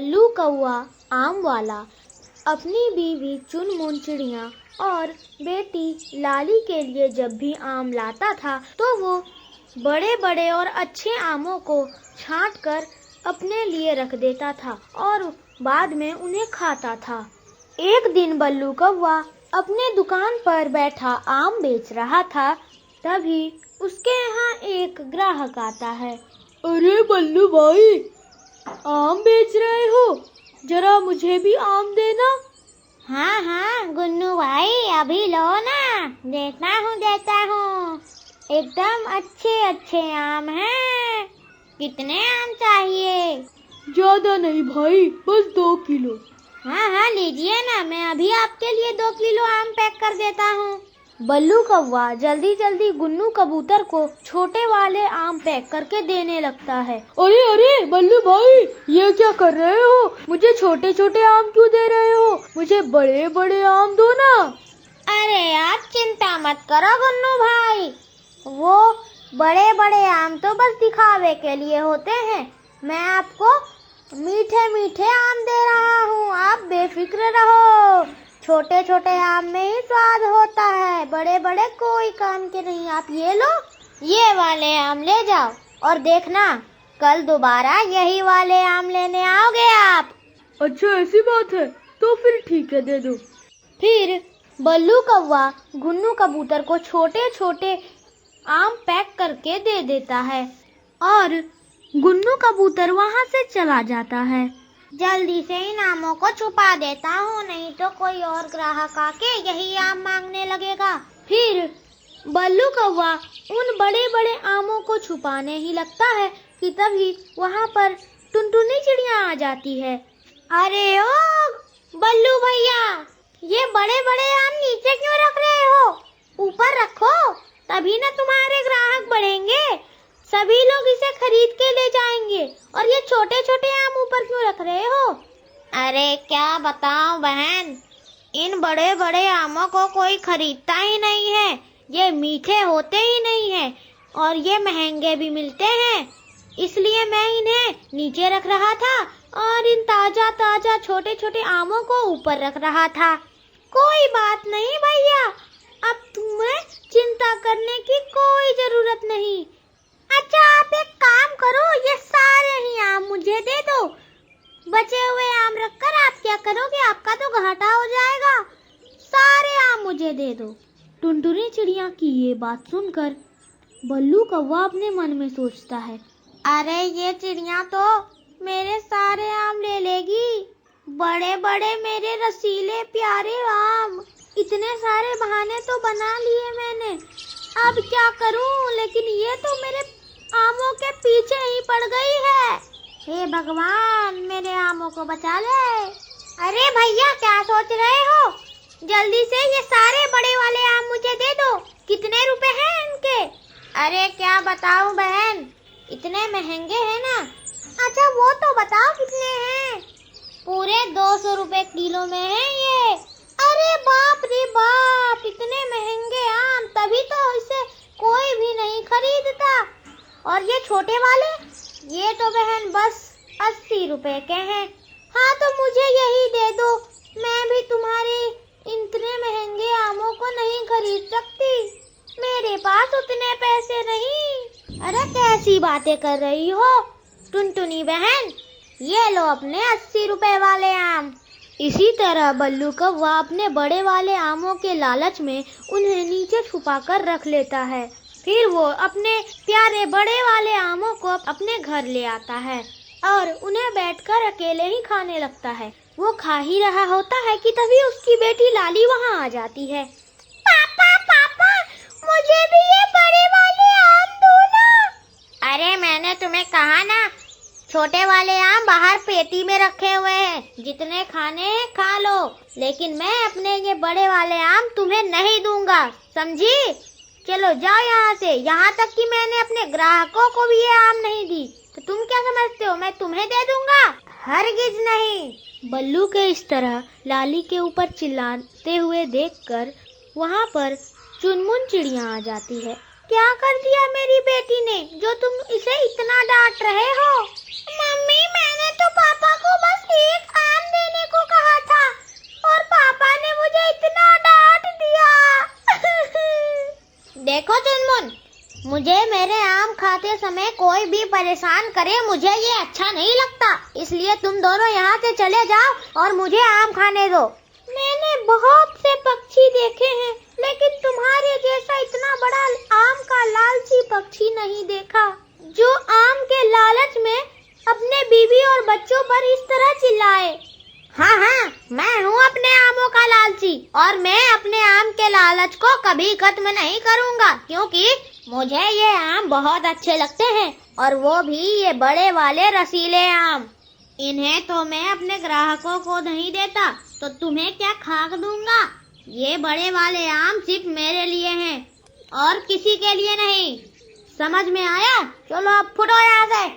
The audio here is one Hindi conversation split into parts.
बल्लू कौआ आम वाला अपनी बीवी चुनमुन चिड़िया और बेटी लाली के लिए जब भी आम लाता था तो वो बड़े बड़े और अच्छे आमों को छांट कर अपने लिए रख देता था और बाद में उन्हें खाता था। एक दिन बल्लू कौआ अपने दुकान पर बैठा आम बेच रहा था, तभी उसके यहाँ एक ग्राहक आता है। अरे बल्लू भाई, आम बेच रहे हो? जरा मुझे भी आम देना। हाँ हाँ गुन्नू भाई, अभी लो ना, देता हूँ। एकदम अच्छे अच्छे आम हैं। कितने आम चाहिए? ज्यादा नहीं भाई, बस 2 किलो। हाँ लीजिए ना, मैं अभी आपके लिए 2 किलो आम पैक कर देता हूँ। बल्लू कौवा जल्दी जल्दी गुन्नू कबूतर को छोटे वाले आम पैक करके देने लगता है। अरे अरे बल्लू भाई, ये क्या कर रहे हो? मुझे छोटे छोटे आम क्यों दे रहे हो? मुझे बड़े बड़े आम दो ना। अरे आप चिंता मत करो गुन्नू भाई, वो बड़े बड़े आम तो बस दिखावे के लिए होते हैं। मैं आपको मीठे मीठे आम दे रहा हूँ, आप बेफिक्र रहो। छोटे छोटे आम में ही स्वाद होता है, बड़े बड़े कोई काम के नहीं। आप ये लो, ये वाले आम ले जाओ और देखना कल दोबारा यही वाले आम लेने आओगे आप। अच्छा ऐसी बात है, तो फिर ठीक है, दे दो। फिर बल्लू कौवा गुन्नू कबूतर को छोटे छोटे आम पैक करके दे देता है और गुन्नू कबूतर वहाँ से चला जाता है। जल्दी से इन आमों को छुपा देता हूँ, नहीं तो कोई और ग्राहक आके यही आम मांगने लगेगा। फिर बल्लू कौवा उन बड़े बड़े आमों को छुपाने ही लगता है कि तभी वहाँ पर टुनटुनी चिड़िया आ जाती है। अरे ओ बल्लू भैया, ये बड़े बड़े आम नीचे क्यों रख रहे हो? ऊपर रखो, तभी ना तुम्हारे ग्राहक बढ़ेंगे, सभी लोग इसे खरीद के ले जाएंगे। और ये छोटे छोटे आम ऊपर क्यों रख रहे हो? अरे क्या बताऊं बहन, इन बड़े बड़े आमों को कोई खरीदता ही नहीं है। ये मीठे होते ही नहीं है और ये महंगे भी मिलते हैं, इसलिए मैं इन्हें नीचे रख रहा था और इन ताजा ताजा छोटे छोटे आमों को ऊपर रख रहा था। कोई बात नहीं भैया, अब तुम्हें चिंता करने की कोई जरूरत नहीं। अच्छा आप एक काम करो, ये सारे ही आम मुझे दे दो। बचे हुए आम रखकर आप क्या करोगे? आपका तो घाटा हो जाएगा। सारे आम मुझे दे दो। टुनटुनी चिड़िया की ये बात सुनकर बल्लू कौवा अपने मन में सोचता है, अरे ये चिड़िया तो मेरे सारे आम ले लेगी। बड़े बड़े मेरे रसीले प्यारे आम, इतने सारे बहाने तो बना लिए मैंने, अब क्या करूं? लेकिन ये तो मेरे आमों के पीछे ही पड़ गई है। हे भगवान, मेरे आमों को बचा ले। अरे भैया क्या सोच रहे हो? जल्दी से ये सारे बड़े वाले आम मुझे दे दो। कितने रुपए हैं इनके? अरे क्या बताऊं बहन, इतने महंगे हैं ना। अच्छा वो तो बताओ कितने हैं? पूरे 200 रुपए किलो में है ये। अरे बाप रे बाप, इतने महंगे आम, तभी तो इसे कोई भी नहीं खरीदता। और ये छोटे वाले, ये तो बहन बस 80 रुपए के हैं। हाँ तो मुझे यही दे दो, मैं भी तुम्हारे इतने महंगे आमों को नहीं खरीद सकती, मेरे पास उतने पैसे नहीं। अरे कैसी बातें कर रही हो टुनटुनी बहन, ये लो अपने 80 रुपए वाले आम। इसी तरह बल्लू कौवा अपने बड़े वाले आमों के लालच में उन्हें नीचे छुपा कर रख लेता है। फिर वो अपने प्यारे बड़े वाले आमों को अपने घर ले आता है और उन्हें बैठकर अकेले ही खाने लगता है। वो खा ही रहा होता है कि तभी उसकी बेटी लाली वहाँ आ जाती है। पापा पापा, मुझे भी ये बड़े वाले आम दो ना। अरे मैंने तुम्हें कहा ना, छोटे वाले आम बाहर पेटी में रखे हुए हैं, जितने खाने हैं खा लो, लेकिन मैं अपने ये बड़े वाले आम तुम्हें नहीं दूंगा, समझी? चलो जाओ यहाँ से, यहाँ तक कि मैंने अपने ग्राहकों को भी ये आम नहीं दी, तो तुम क्या समझते हो मैं तुम्हें दे दूंगा? हरगिज नहीं। बल्लू के इस तरह लाली के ऊपर चिल्लाते हुए देखकर वहाँ पर चुनमुन चिड़िया आ जाती है। क्या कर दिया मेरी बेटी ने जो तुम इसे इतना डांट रहे हो? मम्मी मैंने तो पापा को बस खाते समय कोई भी परेशान करे मुझे ये अच्छा नहीं लगता, इसलिए तुम दोनों यहाँ से चले जाओ और मुझे आम खाने दो। मैंने बहुत से पक्षी देखे हैं, लेकिन तुम्हारे जैसा इतना बड़ा आम का लालची पक्षी नहीं देखा, जो आम के लालच में अपने बीवी और बच्चों पर इस तरह चिल्लाए। हाँ, मैं हूँ अपने आमों का लालची, और मैं अपने आम के लालच को कभी खत्म नहीं करूँगा, क्योंकि मुझे ये आम बहुत अच्छे लगते हैं, और वो भी ये बड़े वाले रसीले आम। इन्हें तो मैं अपने ग्राहकों को नहीं देता, तो तुम्हें क्या खाक दूंगा। ये बड़े वाले आम सिर्फ मेरे लिए हैं और किसी के लिए नहीं, समझ में आया? चलो अब फुटो यहाँ से,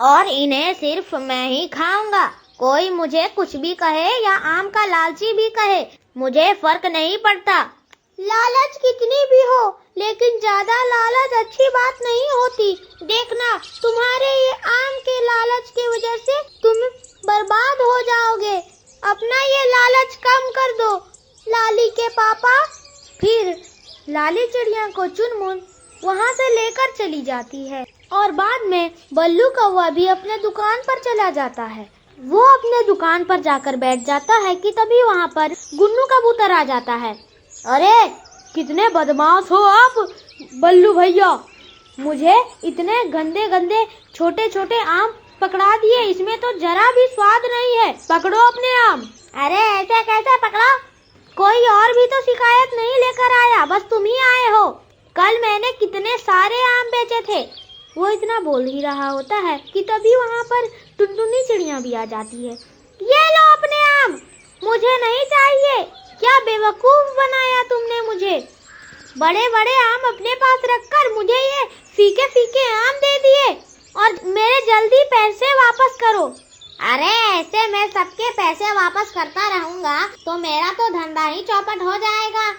और इन्हें सिर्फ मैं ही खाऊंगा। कोई मुझे कुछ भी कहे या आम का लालची भी कहे, मुझे फर्क नहीं पड़ता। लालच कितनी भी हो, लेकिन ज्यादा लालच अच्छी बात नहीं होती। देखना, तुम्हारे ये आम के लालच की वजह से तुम बर्बाद हो जाओगे। अपना ये लालच कम कर दो, लाली के पापा। फिर लाली चिड़िया को चुनमुन वहाँ से लेकर चली जाती है, और बाद में बल्लू कौवा भी अपने दुकान पर चला जाता है। वो अपने दुकान पर जाकर बैठ जाता है कि तभी वहाँ पर गुन्नू कबूतर आ जाता है। अरे कितने बदमाश हो आप बल्लू भैया, मुझे इतने गंदे गंदे छोटे छोटे आम पकड़ा दिए, इसमें तो जरा भी स्वाद नहीं है, पकड़ो अपने आम। अरे ऐसे कैसे पकड़ो, कोई और भी तो शिकायत नहीं लेकर आया, बस तुम ही आए हो। कल मैंने कितने सारे आम बेचे थे। वो इतना बोल ही रहा होता है कि तभी वहाँ पर टुनटुनी चिड़िया भी आ जाती है। ये लो अपने आम, मुझे नहीं चाहिए। क्या बेवकूफ बनाया तुमने मुझे, बड़े बड़े आम अपने पास रखकर मुझे ये फीके फीके आम दे दिए, और मेरे जल्दी पैसे वापस करो। अरे ऐसे मैं सबके पैसे वापस करता रहूँगा तो मेरा तो धंधा ही चौपट हो जाएगा।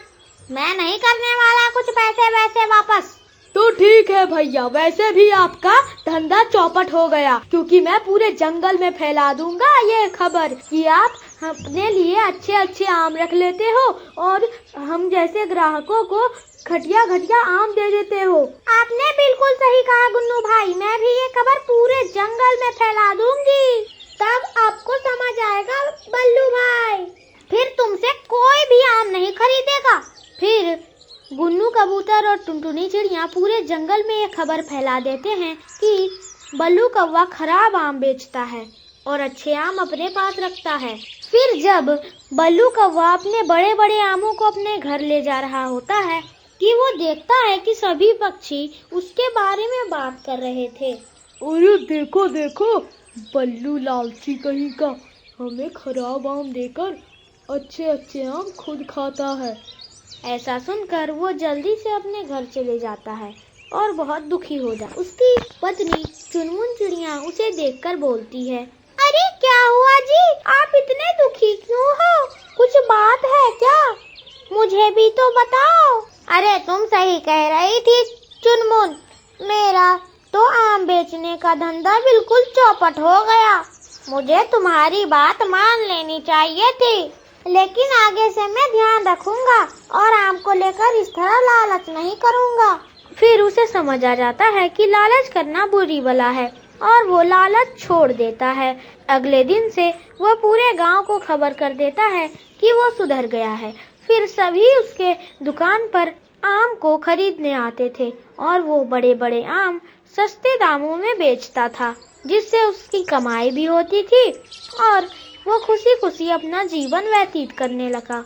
मैं नहीं करने वाला कुछ पैसे वैसे वापस। तो ठीक है भैया, वैसे भी आपका धंधा चौपट हो गया, क्योंकि मैं पूरे जंगल में फैला दूंगा ये खबर कि आप अपने लिए अच्छे अच्छे आम रख लेते हो और हम जैसे ग्राहकों को घटिया घटिया आम दे देते हो। आपने बिल्कुल सही कहा गुन्नू भाई, मैं भी ये खबर पूरे जंगल में फैला दूंगी, तब आपको समझ आएगा बल्लू भाई, फिर तुमसे कोई भी आम नहीं खरीदेगा। फिर गुन्नू कबूतर और टुनटुनी चिड़िया पूरे जंगल में ये खबर फैला देते हैं कि बल्लू कौवा खराब आम बेचता है और अच्छे आम अपने पास रखता है। फिर जब बल्लू कौवा अपने बड़े बड़े आमों को अपने घर ले जा रहा होता है कि वो देखता है कि सभी पक्षी उसके बारे में बात कर रहे थे। अरे देखो देखो, बल्लू लालची कहीं का हमें खराब आम देकर अच्छे अच्छे आम खुद खाता है। ऐसा सुनकर वो जल्दी से अपने घर चले जाता है और बहुत दुखी हो जाता। उसकी पत्नी चुनमुन चिड़िया उसे देखकर बोलती है, अरे क्या हुआ जी, आप इतने दुखी क्यों हो? कुछ बात है क्या? मुझे भी तो बताओ। अरे तुम सही कह रही थी चुनमुन, मेरा तो आम बेचने का धंधा बिल्कुल चौपट हो गया। मुझे तुम्हारी बात मान लेनी चाहिए थी, लेकिन आगे से मैं ध्यान रखूंगा और आम को लेकर इस तरह लालच नहीं करूंगा। फिर उसे समझ आ जाता है कि लालच करना बुरी बला है और वो लालच छोड़ देता है। अगले दिन से वो पूरे गांव को खबर कर देता है कि वो सुधर गया है। फिर सभी उसके दुकान पर आम को खरीदने आते थे और वो बड़े बड़े आम सस्ते दामों में बेचता था, जिससे उसकी कमाई भी होती थी और वो खुशी खुशी अपना जीवन व्यतीत करने लगा।